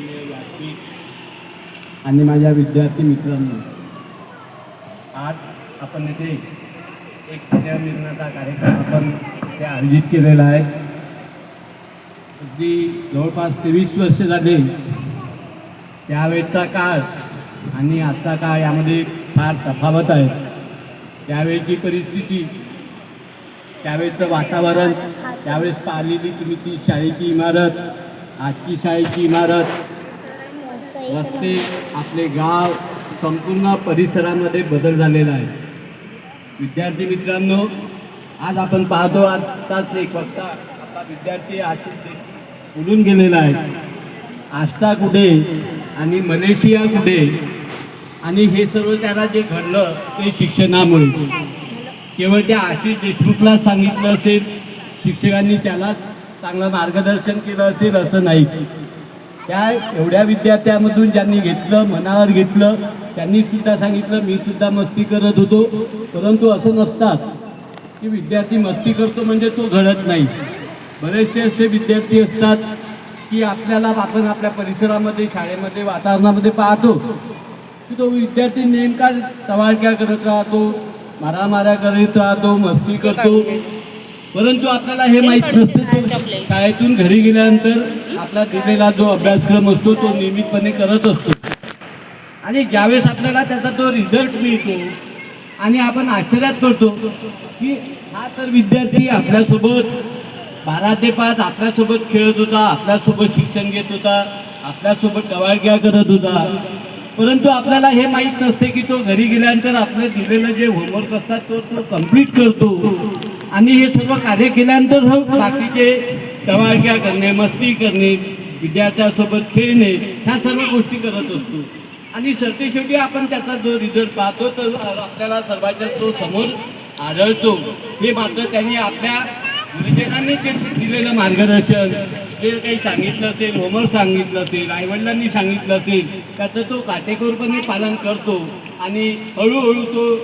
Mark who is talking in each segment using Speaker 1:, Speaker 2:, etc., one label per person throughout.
Speaker 1: आदरणीय व्यासपीठ आणि माझ्या विद्यार्थी मित्रांनो, आज आपण येथे एक स्नेहमिलनाचा कार्यक्रम आपण ते आयोजित केलेला आहे. अगदी जवळपास 23 वर्ष झाले. त्यावेळेचा काळ आणि आजचा काळ यामध्ये फार तफावत आहे. त्यावेळेची परिस्थिती, त्यावेळेचं वातावरण, त्यावेळेस पाहिलेली तुम्ही ती शाळेची इमारत, आजची शाळेची इमारत, रस्ते, आपले गाव, संपूर्ण परिसरामध्ये बदल झालेला आहे. विद्यार्थी मित्रांनो, आज आपण पाहतो आताच एक वक्ता आपला विद्यार्थी आशिष बोलून गेलेला आहे. आस्था कुठे आणि मलेशिया कुठे, आणि हे सर्व त्याला जे घडलं ते शिक्षणामुळे. केवळ त्या आशिष देशमुखला सांगितलं असेल, शिक्षकांनी त्याला चांगलं मार्गदर्शन केलं असेल असं नाही. त्या एवढ्या विद्यार्थ्यांमधून ज्यांनी घेतलं, मनावर घेतलं, त्यांनी सुद्धा सांगितलं मी सुद्धा मस्ती करत होतो. परंतु असं नसतात की विद्यार्थी मस्ती करतो म्हणजे तो घडत नाही. बरेचसे असे विद्यार्थी असतात की आपण आपल्या परिसरामध्ये, शाळेमध्ये, वातावरणामध्ये पाहतो की तो विद्यार्थी नेमका टवाळक्या करत राहतो, मारामाऱ्या करत राहतो, मस्ती करतो. परंतु आपल्याला हे माहीत नसतं शाळेतून घरी गेल्यानंतर आपला दिलेला जो अभ्यासक्रम असतो तो नियमितपणे करत असतो. आणि ज्यावेळेस आपल्याला त्याचा तो रिझल्ट मिळतो आणि आपण आश्चर्यात पडतो की हा तर विद्यार्थी आपल्यासोबत 12 ते 5 आपल्यासोबत खेळत होता, आपल्यासोबत शिक्षण घेत होता, आपल्यासोबत टवाळक्या करत होता. परंतु आपल्याला हे माहीत नसते की तो घरी गेल्यानंतर आपलं दिलेलं जे होमवर्क असतात तो कंप्लीट करतो. आणि हे सर्व कार्य केल्यानंतर बाकीचे टवाळक्या करणे, मस्ती करणे, विद्यार्थ्यांसोबत खेळणे, ह्या सर्व गोष्टी करत असतो. आणि शेवटी आपण त्याचा जो रिझल्ट पाहतो तर आपल्याला सर्वांच्या तो समोर आढळतो. हे मात्र त्यांनी आपल्या गुरुजनांनी जे दिलेलं मार्गदर्शन, जे काही सांगितलं असेल, होमवर्क सांगितलं असेल, आईवडिलांनी सांगितलं असेल, त्याचं तो काटेकोरपणे पालन करतो. आणि हळूहळू तो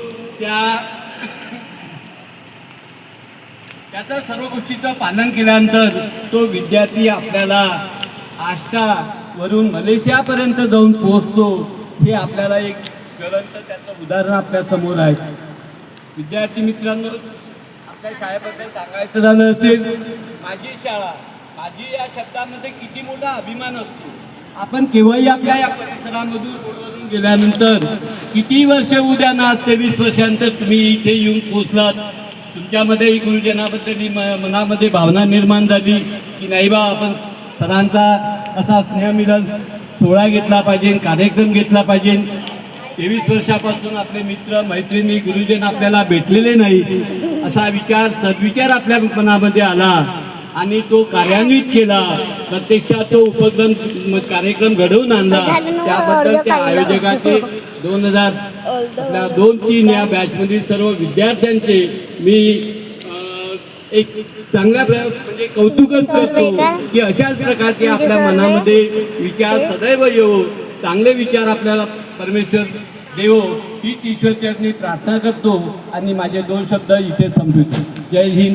Speaker 1: त्याचं सर्व गोष्टीचं पालन केल्यानंतर तो विद्यार्थी आपल्याला आष्टावरून मलेशियापर्यंत जाऊन पोहोचतो. हे आपल्याला एक ज्वलंत त्याचं उदाहरण आपल्या समोर आहे. विद्यार्थी मित्रांनो, आपल्या शाळेबद्दल सांगायचं झालं असेल, माझी शाळा, माझी या शब्दामध्ये किती मोठा अभिमान असतो. आपण केव्हाही आपल्या या परिसरामधून रोडवरून गेल्यानंतर किती वर्ष उद्या ना 23 वर्षांतर तुम्ही इथे येऊन पोचलात, तुमच्यामध्ये गुरुजनाबद्दल मनामध्ये भावना निर्माण झाली की नाही बा, आपण सरांचा असा स्नेहमिलन सोहळा घेतला पाहिजे, कार्यक्रम घेतला पाहिजे. 23 वर्षापासून आपले मित्र मैत्रिणी गुरुजन आपल्याला भेटलेले नाही, असा विचार, सद्विचार आपल्या मनामध्ये आला आणि तो कार्यान्वित केला. प्रत्यक्षात तो उपक्रम, कार्यक्रम घडवून आणला. त्याबद्दल त्या आयोजकाचे 2002-3 या बॅचमधील सर्व विद्यार्थ्यांचे मी एक चांगल्या म्हणजे कौतुकच करतो की अशाच प्रकारचे आपल्या मनामध्ये विचार सदैव येवो, चांगले विचार आपल्याला परमेश्वर देवो, ही ईश्वरचरणी प्रार्थना करतो आणि माझे 2 शब्द इथे संपवितो. जय हिंद.